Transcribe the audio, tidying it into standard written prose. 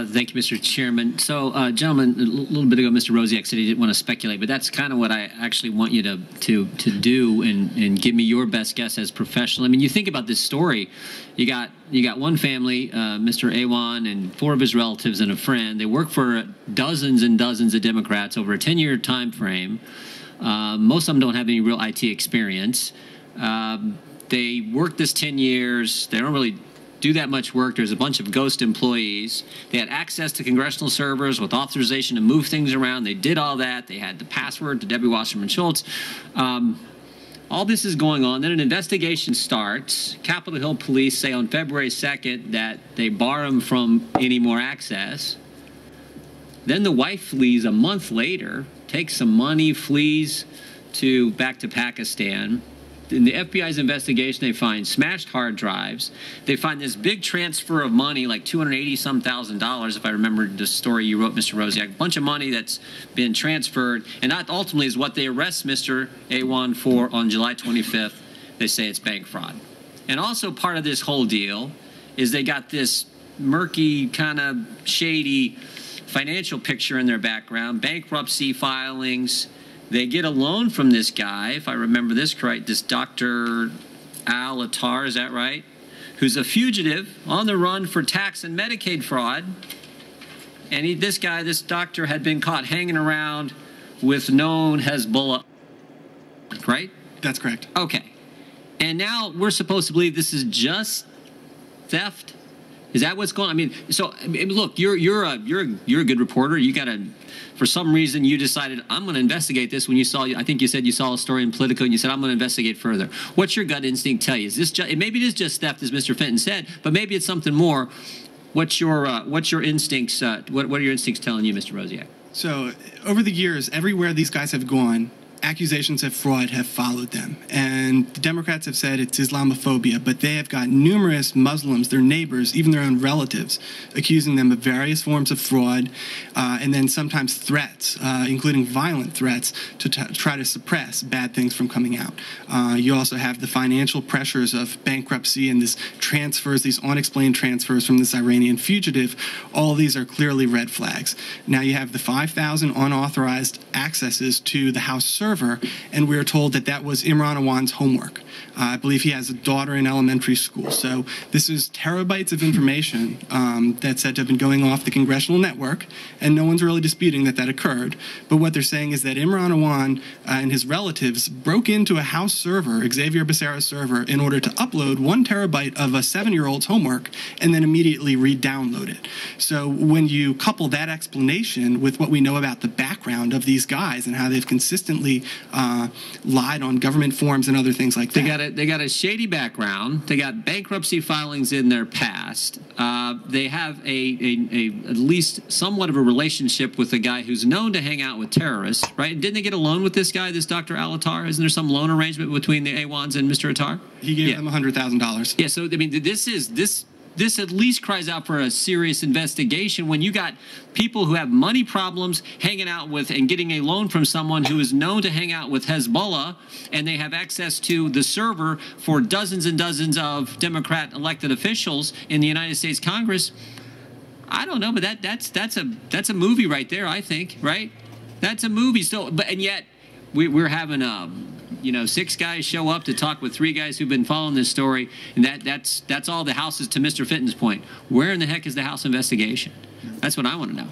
Thank you, Mr. Chairman. So, gentlemen, a little bit ago, Mr. Rosiak said he didn't want to speculate, but that's kind of what I actually want you to do and give me your best guess as professional. I mean, you think about this story. You got one family, Mr. Awan and 4 of his relatives and a friend. They work for dozens and dozens of Democrats over a 10-year time frame. Most of them don't have any real IT experience. They work this 10 years. They don't really do that much work. There's a bunch of ghost employees. They had access to congressional servers with authorization to move things around. They did all that. They had the password to Debbie Wasserman Schultz. All this is going on. Then an investigation starts. Capitol Hill police say on February 2nd that they bar him from any more access. Then the wife flees a month later, takes some money, flees back to Pakistan. In the FBI's investigation, they find smashed hard drives. They find this big transfer of money, like $280-some thousand, if I remember the story you wrote, Mr. Rosiak. A bunch of money that's been transferred, and that ultimately is what they arrest Mr. Awan for on July 25th. They say it's bank fraud. And also part of this whole deal is they got this murky, kind of shady financial picture in their background, bankruptcy filings. They get a loan from this guy, if I remember this right, this Dr. Al-Attar, is that right? Who's a fugitive on the run for tax and Medicaid fraud. And this doctor had been caught hanging around with known Hezbollah, right? That's correct. Okay. And now we're supposed to believe this is just theft? Is that what's going on? I mean, so look, you're a good reporter. You got to, for some reason, you decided I'm going to investigate this. When you saw, I think you said you saw a story in Politico, and you said I'm going to investigate further. What's your gut instinct tell you? Is this maybe it is just theft, as Mr. Fenton said, but maybe it's something more. What's your instincts? What are your instincts telling you, Mr. Rosiak? So over the years, everywhere these guys have gone, accusations of fraud have followed them. And the Democrats have said it's Islamophobia, but they have got numerous Muslims, their neighbors, even their own relatives, accusing them of various forms of fraud, and then sometimes threats, including violent threats, to try to suppress bad things from coming out. You also have the financial pressures of bankruptcy and these unexplained transfers from this Iranian fugitive. All of these are clearly red flags. Now you have the 5,000 unauthorized accesses to the House server, and we are told that that was Imran Awan's homework. I believe he has a daughter in elementary school. So this is terabytes of information that's said to have been going off the congressional network, and no one's really disputing that that occurred. But what they're saying is that Imran Awan and his relatives broke into a House server, Xavier Becerra's server, in order to upload 1 terabyte of a 7-year-old's homework and then immediately re-download it. So when you couple that explanation with what we know about the background of these guys and how they've consistently lied on government forms and other things like that. They got a shady background. They got bankruptcy filings in their past. They have at least somewhat of a relationship with a guy who's known to hang out with terrorists, right? Didn't they get a loan with this guy, this Dr. Al-Attar? Isn't there some loan arrangement between the Awans and Mr. Attar? He gave them $100,000. Yeah, so I mean, this at least cries out for a serious investigation when you got people who have money problems hanging out with and getting a loan from someone who is known to hang out with Hezbollah, and they have access to the server for dozens and dozens of Democrat elected officials in the United States Congress. I don't know, but that's a movie right there, I think, right? That's a movie still, and yet we're having 6 guys show up to talk with 3 guys who've been following this story, and that's all the House is, to Mr. Fenton's point. Where in the heck is the House investigation? That's what I want to know.